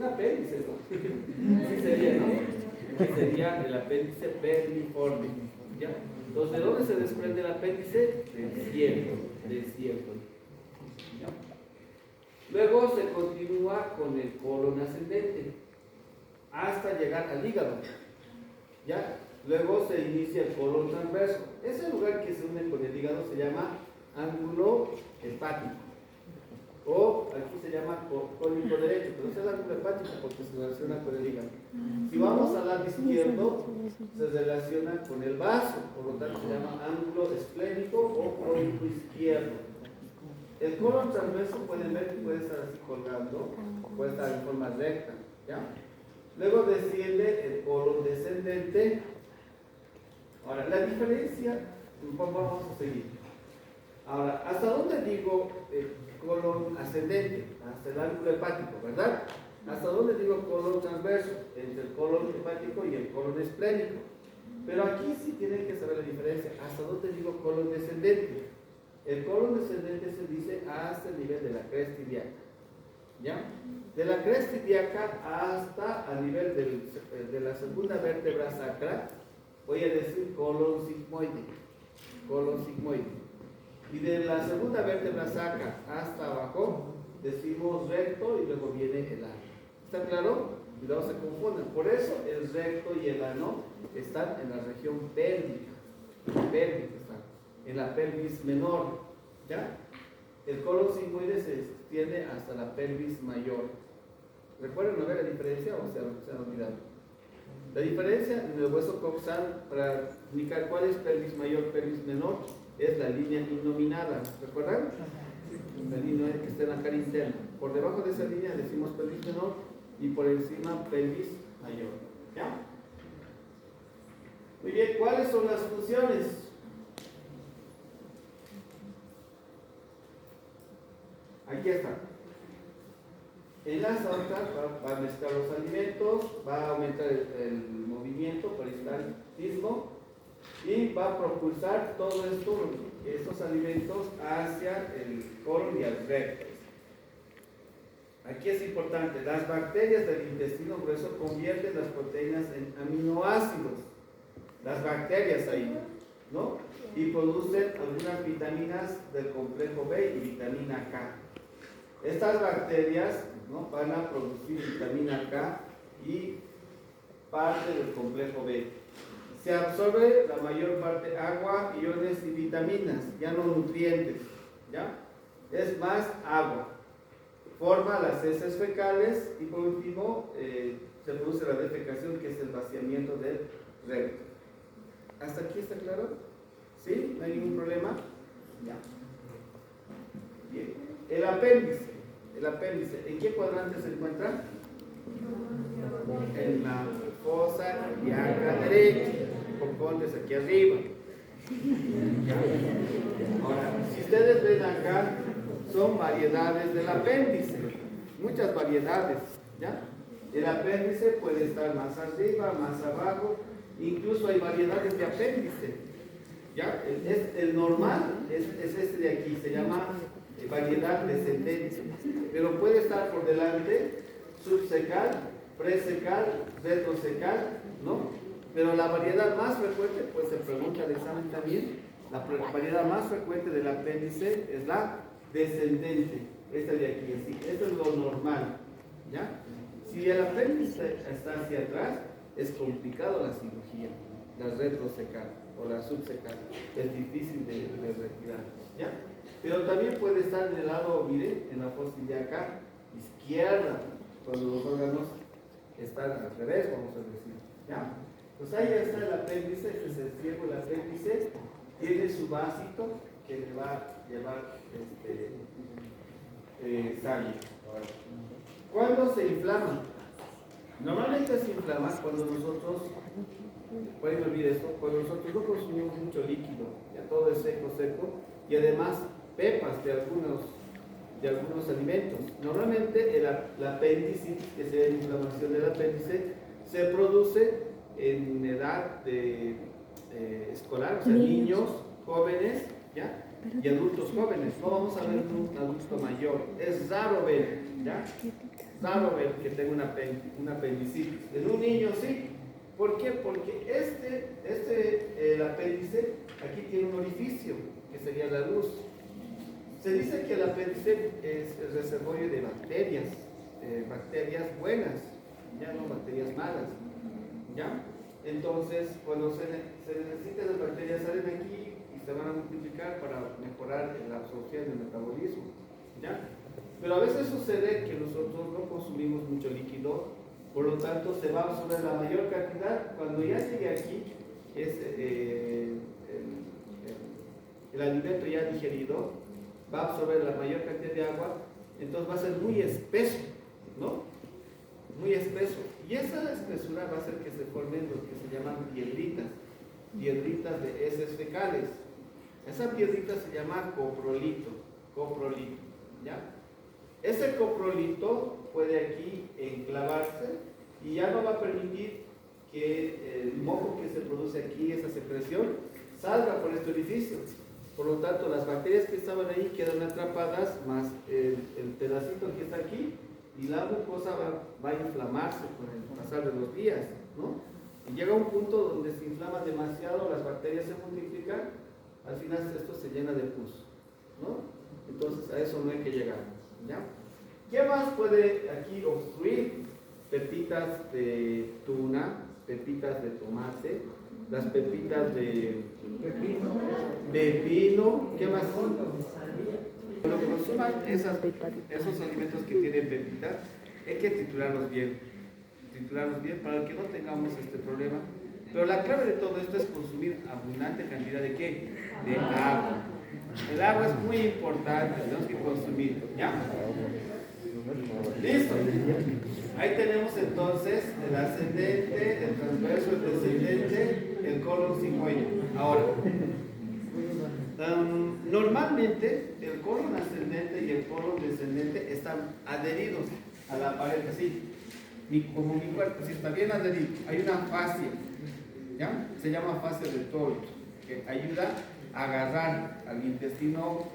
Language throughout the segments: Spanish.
un apéndice, ¿no? Sí sería, ¿no? Que sería el apéndice perniforme, ¿ya? Entonces, ¿de dónde se desprende el apéndice? Del cielo, ¿ya? Luego se continúa con el colon ascendente hasta llegar al hígado, ¿ya? Luego se inicia el colon transverso. Ese lugar que se une con el hígado se llama ángulo hepático, o aquí se llama cólico derecho, pero es el ángulo hepático porque se relaciona con el hígado. Si vamos al lado izquierdo, se relaciona con el vaso, por lo tanto se llama ángulo esplénico o cólico izquierdo. El colon transverso, pueden ver que puede estar así colgando, puede estar en forma recta, ¿ya? Luego desciende el colon descendente. Ahora, la diferencia, vamos a seguir. Ahora, ¿hasta dónde digo colon ascendente? Hasta el ángulo hepático, ¿verdad? ¿Hasta dónde digo colon transverso? Entre el colon hepático y el colon esplénico. Pero aquí sí tienen que saber la diferencia. ¿Hasta dónde digo colon descendente? El colon descendente se dice hasta el nivel de la cresta ilíaca, ¿ya? De la cresta ilíaca hasta el nivel de la segunda vértebra sacra, voy a decir colon sigmoide, y de la segunda vértebra sacra hasta abajo decimos recto y luego viene el ano. ¿Está claro? Y luego se confunden. Por eso el recto y el ano están en la región pélvica, están en la pelvis menor, ¿ya? El colon sigmoide se extiende hasta la pelvis mayor. ¿Recuerdan no ver la diferencia o se han olvidado? La diferencia en el hueso coxal para indicar cuál es pelvis mayor, pelvis menor, es la línea innominada. ¿Recuerdan? La línea que está en la cara interna. Por debajo de esa línea decimos pelvis menor y por encima pelvis mayor. ¿Ya? Muy bien, ¿cuáles son las funciones? Aquí está. En las aortas va a mezclar los alimentos, va a aumentar el movimiento peristaltismo y va a propulsar todo esto, estos alimentos hacia el colon y al recto. Aquí es importante, las bacterias del intestino grueso convierten las proteínas en aminoácidos, las bacterias ahí, ¿no? Y producen algunas vitaminas del complejo B y vitamina K. Estas bacterias, ¿no?, van a producir vitamina K y parte del complejo B. Se absorbe la mayor parte agua, iones y vitaminas, ya no nutrientes, ¿ya? Es más agua. Forma las heces fecales y por último se produce la defecación, que es el vaciamiento del recto. ¿Hasta aquí está claro? ¿Sí? ¿No hay ningún problema? Ya. Bien. El apéndice. ¿En qué cuadrante se encuentra? En la fosa ilíaca derecha. Componentes aquí arriba. Ahora, si ustedes ven acá, son variedades del apéndice. Muchas variedades, ¿ya? El apéndice puede estar más arriba, más abajo. Incluso hay variedades de apéndice, ¿ya? El normal es este de aquí, se llama variedad descendente, pero puede estar por delante subsecal, presecal, retrosecal, ¿no? Pero la variedad más frecuente, pues se pregunta el examen también, la variedad más frecuente del apéndice es la descendente, esta de aquí, así. Esto es lo normal, ¿ya? Si el apéndice está hacia atrás, es complicado la cirugía, la retrosecal o la subsecal, es difícil de retirar, ¿ya? Pero también puede estar en el lado, miren, en la fosa ilíaca izquierda, cuando los órganos están al revés, vamos a decir, ¿ya? Pues ahí está el apéndice, este es el ciego, el apéndice tiene su vasito que le va a llevar sangre. ¿Cuándo se inflama? Normalmente se inflama cuando nosotros, pueden olvidar esto, cuando nosotros no consumimos mucho líquido, ya todo es seco, y además pepas de algunos alimentos. Normalmente el apéndice, que sería la inflamación del apéndice, se produce en edad escolar, o sea, niños, jóvenes, ¿ya? Y adultos jóvenes. No vamos a ver un adulto mayor. Es raro ver, ¿ya? raro ver que tenga una apendicitis. En un niño sí. ¿Por qué? Porque el apéndice aquí tiene un orificio, que sería la luz. Se dice que el apéndice es el reservorio de bacterias, bacterias buenas, ya no bacterias malas, ¿ya? Entonces, cuando se necesita, las bacterias salen aquí y se van a multiplicar para mejorar la absorción y el metabolismo, ¿ya? Pero a veces sucede que nosotros no consumimos mucho líquido, por lo tanto se va a absorber la mayor cantidad. Cuando ya llegue aquí, es el alimento ya digerido, va a absorber la mayor cantidad de agua, entonces va a ser muy espeso, ¿no? Muy espeso. Y esa espesura va a hacer que se formen lo que se llaman piedritas de heces fecales. Esa piedrita se llama coprolito, ¿ya? Ese coprolito puede aquí enclavarse y ya no va a permitir que el moco que se produce aquí, esa secreción, salga por este orificio. Por lo tanto, las bacterias que estaban ahí quedan atrapadas, más el pedacito que está aquí, y la mucosa va a inflamarse con el pasar de los días, ¿no? Y llega un punto donde se inflama demasiado, las bacterias se multiplican, al final esto se llena de pus, ¿no? Entonces a eso no hay que llegar, ¿ya? ¿Qué más puede aquí obstruir? Pepitas de tuna, pepitas de tomate, las pepitas de pepino, ¿qué más? Cuando consuman esos alimentos que tienen pepitas, hay que triturarlos bien para que no tengamos este problema. Pero la clave de todo esto es consumir abundante cantidad de ¿qué? De agua. El agua es muy importante, tenemos que consumir, ¿ya? Listo. Ahí tenemos entonces el ascendente, el transverso, el descendente, el colon sigmoide. Ahora, normalmente el colon ascendente y el colon descendente están adheridos a la pared, así, como mi cuerpo, si está bien adherido. Hay una fascia, ¿ya? Se llama fascia de Toll, que ayuda a agarrar al intestino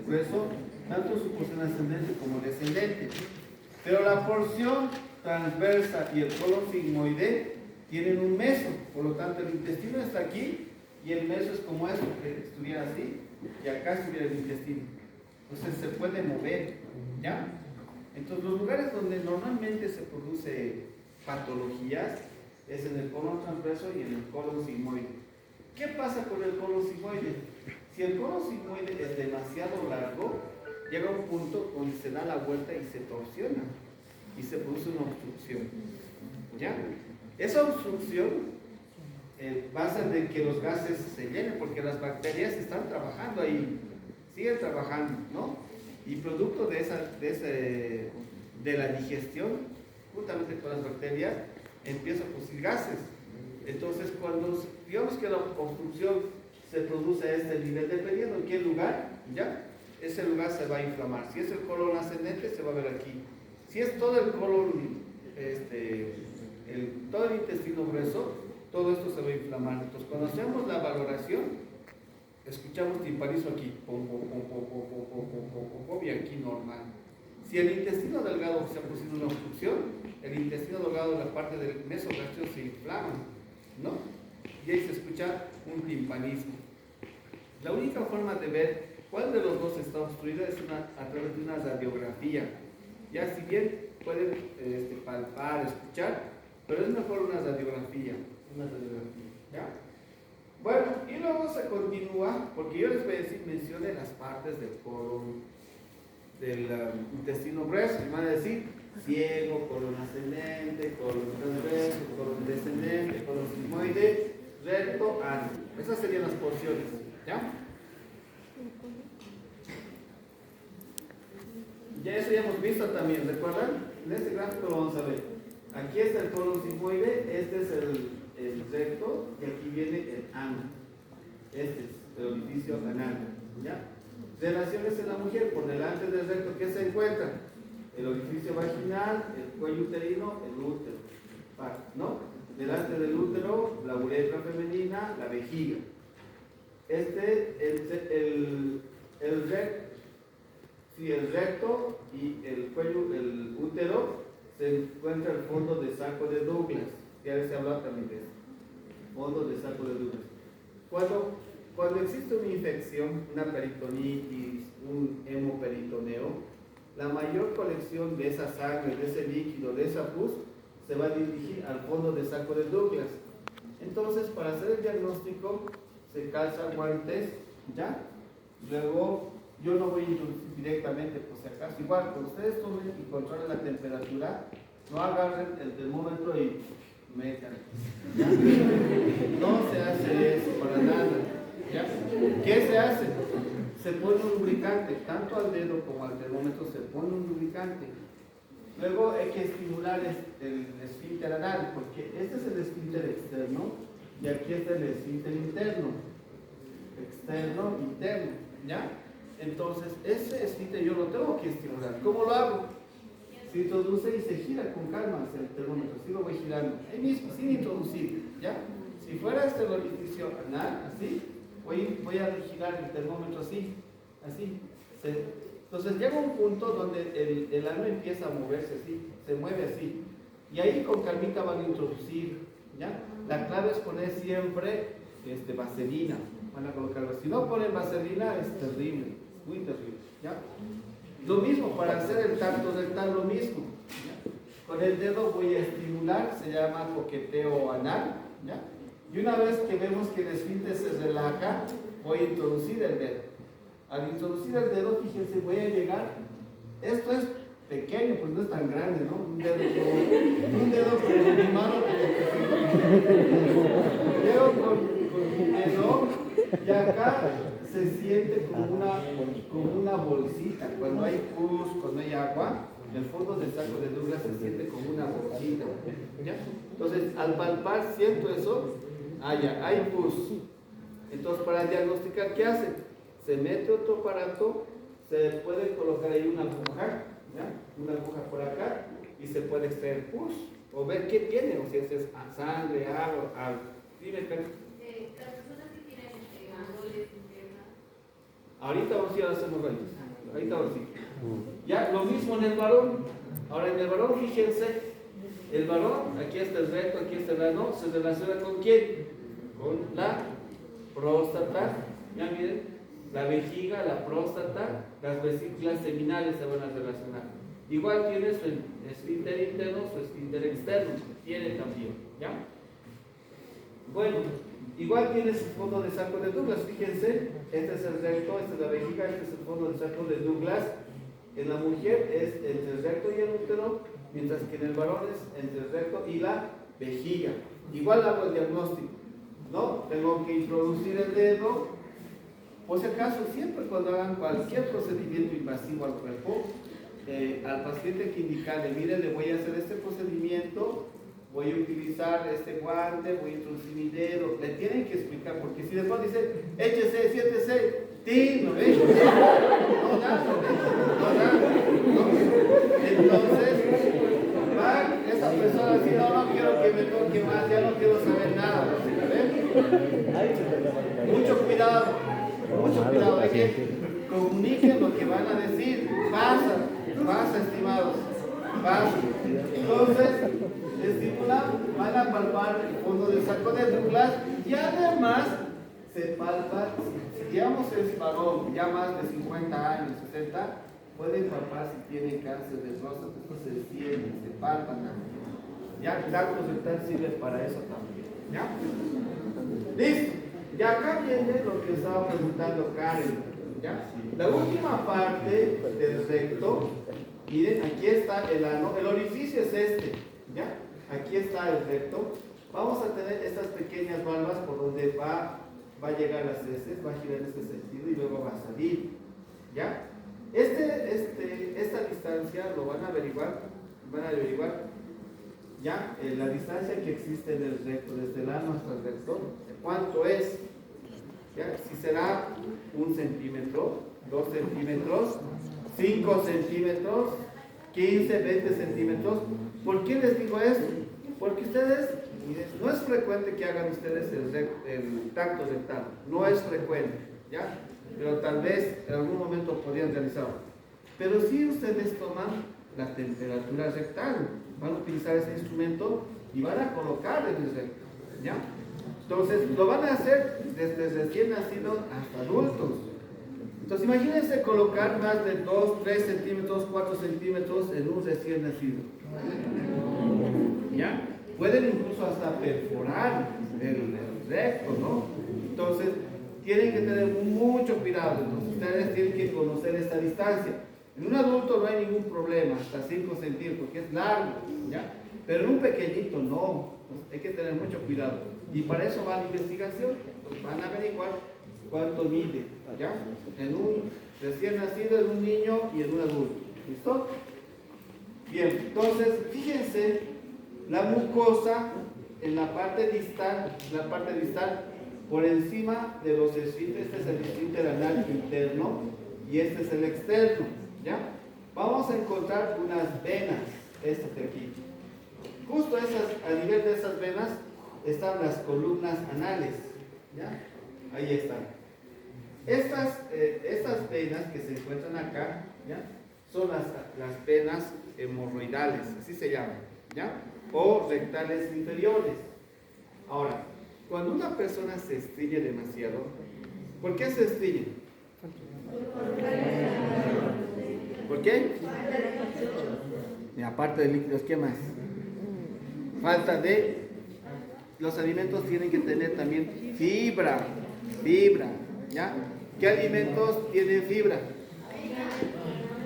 grueso, tanto su porción ascendente como descendente. Pero la porción transversa y el colon sigmoide tienen un meso, por lo tanto el intestino está aquí y el meso es como esto, que estuviera así, y acá estuviera el intestino. Entonces se puede mover, ¿ya? Entonces los lugares donde normalmente se produce patologías es en el colon transverso y en el colon sigmoide. ¿Qué pasa con el colon sigmoide? Si el colon sigmoide es demasiado largo, llega un punto donde se da la vuelta y se torsiona y se produce una obstrucción, ¿ya? Esa obstrucción va a hacer de que los gases se llenen porque las bacterias están trabajando ahí, siguen trabajando, ¿no? Y producto de la digestión, juntamente con las bacterias, empieza a producir gases. Entonces, cuando digamos que la obstrucción se produce a este nivel, dependiendo en qué lugar, ¿ya? Ese lugar se va a inflamar. Si es el colon ascendente, se va a ver aquí. Si es todo el colon, todo el intestino grueso, todo esto se va a inflamar. Entonces, cuando hacemos la valoración, escuchamos timpanizo aquí, pom, pom, pom, pom, pom, pom, pom, pom, pom, pom, y aquí normal. Si el intestino delgado se ha producido una obstrucción, el intestino delgado de la parte del mesogástrico se inflama, ¿no? Y ahí se escucha un timpanismo. La única forma de ver cuál de los dos está obstruido es a través de una radiografía. Ya si bien pueden palpar, escuchar, pero es mejor una radiografía, ¿ya? Bueno, y luego se continúa, porque yo les voy a decir, mencione las partes del colon, del intestino grueso, y van a decir ciego, colon ascendente, colon transverso, colon descendente, colon sigmoide, recto, ano. Esas serían las porciones, ¿ya? Ya eso ya hemos visto también, ¿recuerdan? En este gráfico lo vamos a ver. Aquí está el colon sigmoide, este es el recto y aquí viene el ano. Este es el orificio anal, ¿ya? Relaciones en la mujer, por delante del recto, ¿qué se encuentra? El orificio vaginal, el cuello uterino, el útero, ¿no? Delante del útero, la uretra femenina, la vejiga. El recto y el cuello, el útero, se encuentra el fondo de saco de Douglas. Ya les he hablado también de eso. Fondo de saco de Douglas. Cuando existe una infección, una peritonitis, un hemoperitoneo, la mayor colección de esa sangre, de ese líquido, de esa pus, se va a dirigir al fondo de saco de Douglas. Entonces, para hacer el diagnóstico, se calza guantes, ¿ya? Luego, yo no voy a introducir directamente, por si acaso. Igual, cuando ustedes tomen y controlen la temperatura, no agarren el termómetro y metan. ¿Ya? No se hace eso para nada. ¿Ya? ¿Qué se hace? Se pone un lubricante, tanto al dedo como al termómetro se pone un lubricante. Luego hay que estimular el esfínter anal, porque este es el esfínter externo y aquí está el esfínter interno. Externo, interno, ¿ya? Entonces, ese esfínter yo lo tengo que estimular. ¿Cómo lo hago? Se introduce y se gira con calma hacia el termómetro. Sí lo voy girando, ahí mismo, sin introducir, ¿ya? Si fuera este el orificio anal, así, voy a girar el termómetro así, así. Entonces llega un punto donde el ano empieza a moverse así, se mueve así. Y ahí con calmita van a introducir, ¿ya? La clave es poner siempre vaselina. Van a colocarlo. Si no ponen vaselina es terrible, muy terrible, ¿ya? Lo mismo para hacer el tacto rectal, lo mismo, ¿ya? Con el dedo voy a estimular, se llama coqueteo anal, ¿ya? Y una vez que vemos que el esfínter se relaja, voy a introducir el dedo. Al introducir el dedo, fíjense, voy a llegar, esto es pequeño, pues no es tan grande, ¿no? Un dedo con mi mano, llego con mi dedo y acá se siente como una bolsita. Cuando hay pus, cuando hay agua, el fondo del saco de Douglas se siente como una bolsita, ¿ya? Entonces, al palpar, siento eso, ya, hay pus. Entonces, para diagnosticar, ¿qué hace? Se mete otro aparato, se puede colocar ahí una aguja, ¿ya? Una aguja por acá, y se puede extraer pus, o ver qué tiene, o si es sangre, agua, algo. Dime, Karen. Las personas que tienen gangoles internas. Ahorita vamos a ir a hacer los rayos. Ahorita vamos a ir. Ya, lo mismo en el varón. Ahora, en el varón, fíjense, el varón, aquí está el recto, aquí está el ano, se relaciona con quién? Con la próstata. Ya miren. La vejiga, la próstata, las vesículas seminales se van a relacionar. Igual tiene su esfínter interno, su esfínter externo. Tiene también, ¿ya? Bueno, igual tiene su fondo de saco de Douglas. Fíjense, este es el recto, esta es la vejiga, este es el fondo de saco de Douglas. En la mujer es entre el recto y el útero, mientras que en el varón es entre el recto y la vejiga. Igual hago el diagnóstico, ¿no? Tengo que introducir el dedo. Por si acaso, siempre cuando hagan cualquier procedimiento invasivo al cuerpo, al paciente que indicarle, mire, le voy a hacer este procedimiento, voy a utilizar este guante, voy a introducir mi dedo, le tienen que explicar, porque si después dice, échese, siéntese, tino, no da, entonces, va esa persona así, no quiero que me toque más, ya no quiero saber nada, mucho cuidado. Mucho cuidado, hay que comuniquen lo que van a decir. Pasa, estimados. Pasa. Entonces, estimulan, van a palpar el fondo del saco de Douglas y además se palpa, si digamos es varón, ya más de 50 años, 60, pueden palpar si tienen cáncer de próstata, esto se siente, se palpan también. Ya el tacto rectal sirve para eso también. ¿Ya? ¿Listo? Y acá viene lo que estaba preguntando Karen, ¿ya? La última parte del recto, miren, aquí está el ano, el orificio es este, ¿ya? Aquí está el recto. Vamos a tener estas pequeñas valvas por donde va a llegar las heces, va a girar en este sentido y luego va a salir, ¿ya? Esta distancia lo van a averiguar, ¿ya? La distancia que existe en el recto, desde el ano hasta el recto, ¿cuánto es? ¿Ya? Si será 1 centímetro, 2 centímetros, 5 centímetros, 15, 20 centímetros. ¿Por qué les digo esto? Porque ustedes, no es frecuente que hagan ustedes el tacto rectal, no es frecuente, ¿ya? Pero tal vez en algún momento podrían realizarlo. Pero si ustedes toman la temperatura rectal, van a utilizar ese instrumento y van a colocar en el recto, ¿ya? Entonces, lo van a hacer desde recién nacidos hasta adultos. Entonces, imagínense colocar más de 2, 3 centímetros, 4 centímetros en un recién nacido. ¿Ya? Pueden incluso hasta perforar el recto, ¿no? Entonces, tienen que tener mucho cuidado. Entonces, ustedes tienen que conocer esta distancia. En un adulto no hay ningún problema, hasta 5 centímetros, porque es largo, ¿ya? Pero en un pequeñito no. Entonces, hay que tener mucho cuidado. Y para eso va la investigación. Entonces, van a averiguar cuánto mide, ¿ya? En un recién nacido, en un niño y en un adulto. ¿Listo? Bien, entonces, fíjense, la mucosa en la parte distal, por encima de los esfínteres, este es el esfínter anal interno y este es el externo, ¿ya? Vamos a encontrar unas venas, estas de aquí. Justo a nivel de esas venas están las columnas anales, ¿ya? Ahí están. Estas venas que se encuentran acá, ¿ya? Son las venas hemorroidales, así se llaman, ¿ya? O rectales inferiores. Ahora, cuando una persona se estreñe demasiado, ¿por qué se estreñe? ¿Por qué? Y aparte de líquidos, ¿qué más? Falta de... Los alimentos tienen que tener también fibra, ¿ya? ¿Qué alimentos tienen fibra?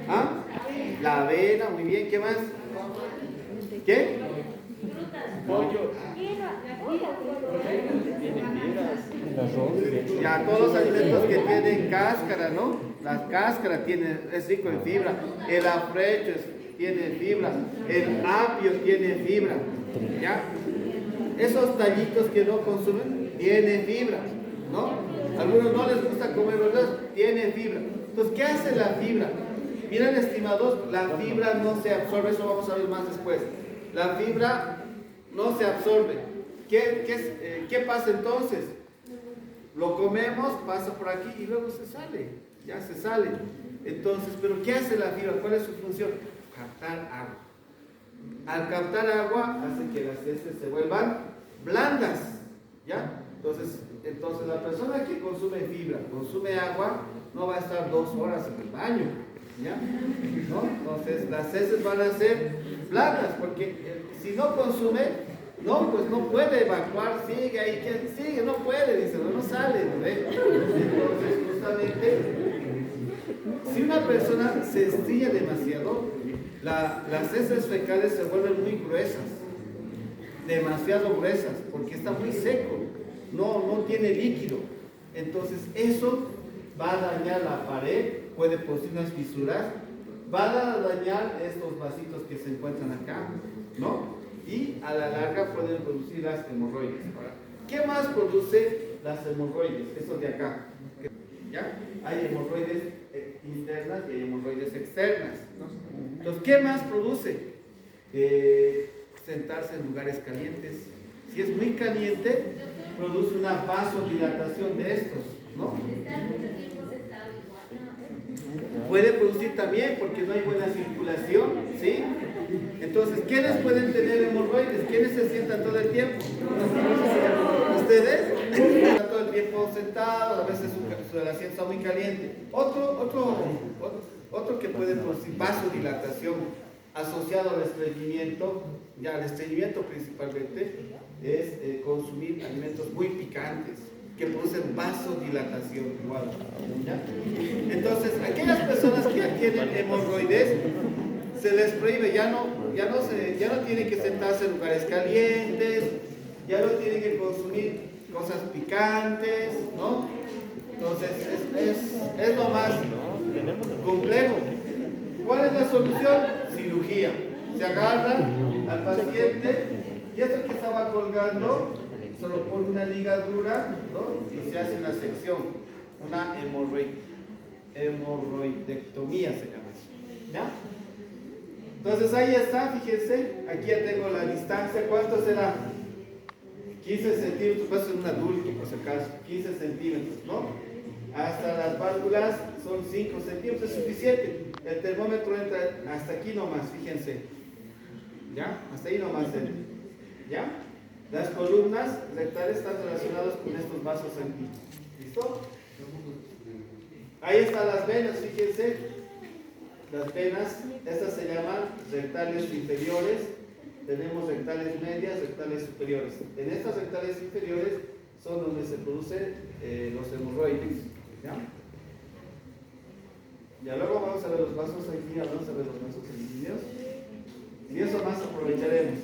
¿Ah? La avena, muy bien, ¿qué más? ¿Qué? Pollo. Ya, todos los alimentos que tienen cáscara, ¿no? La cáscara es rico en fibra. El afrecho tiene fibra. El apio tiene fibra. ¿Ya? Esos tallitos que no consumen tienen fibra, ¿no? A algunos no les gusta comer verduras, tienen fibra. Entonces, ¿qué hace la fibra? Miren, estimados, la fibra no se absorbe, eso vamos a ver más después. La fibra no se absorbe. ¿Qué pasa entonces? Lo comemos, pasa por aquí y luego se sale, ya se sale. Entonces, ¿pero qué hace la fibra? ¿Cuál es su función? Captar agua. Al captar agua hace que las heces se vuelvan blandas, ¿ya? Entonces la persona que consume fibra, consume agua, no va a estar 2 horas en el baño, ¿ya? ¿No? Entonces las heces van a ser blandas, porque si no consume, no, pues no puede evacuar, sigue ahí, sigue, no puede, dice, no sale, ¿no? Entonces justamente, si una persona se estilla demasiado, las heces fecales se vuelven muy gruesas, demasiado gruesas, porque está muy seco, no tiene líquido. Entonces eso va a dañar la pared, puede producir unas fisuras, va a dañar estos vasitos que se encuentran acá, ¿no? Y a la larga pueden producir las hemorroides. Ahora, ¿qué más produce las hemorroides? Eso de acá, ¿ya? Hay hemorroides internas y hay hemorroides externas, ¿no? Entonces, ¿qué más produce? Sentarse en lugares calientes. Si es muy caliente, produce una vasodilatación de estos, ¿no? Puede producir también porque no hay buena circulación, ¿sí? Entonces, ¿quiénes pueden tener hemorroides? ¿Quiénes se sientan todo el tiempo? ¿Ustedes? Están todo el tiempo sentados, a veces su asiento está muy caliente. Otro que puede producir vasodilatación asociado al estreñimiento, ya el estreñimiento principalmente, es consumir alimentos muy picantes que producen vasodilatación igual, ¿ya? Entonces, aquellas personas que ya tienen hemorroides, se les prohíbe, ya no tienen que sentarse en lugares calientes, ya no tienen que consumir cosas picantes, ¿no? Entonces, es lo más complejo. ¿Cuál es la solución? Cirugía. Se agarra al paciente y esto que estaba colgando, se lo pone una ligadura, ¿no? Y se hace una sección, una hemorroidectomía se llama, ¿ya? Entonces ahí está, fíjense, aquí ya tengo la distancia, ¿cuánto será? 15 centímetros, pues es un adulto por si acaso, 15 centímetros, ¿no? Hasta las válvulas son 5 centímetros, es suficiente. El termómetro entra hasta aquí nomás, fíjense. ¿Ya? Hasta ahí nomás. ¿Ya? Las columnas rectales están relacionadas con estos vasos sanguíneos. ¿Listo? Ahí están las venas, fíjense. Las venas, estas se llaman rectales inferiores. Tenemos rectales medias, rectales superiores. En estas rectales inferiores son donde se producen los hemorroides. ¿Ya? Ya luego vamos a ver los vasos sanguíneos, vamos a ver los vasos sanguíneos. Y eso más aprovecharemos.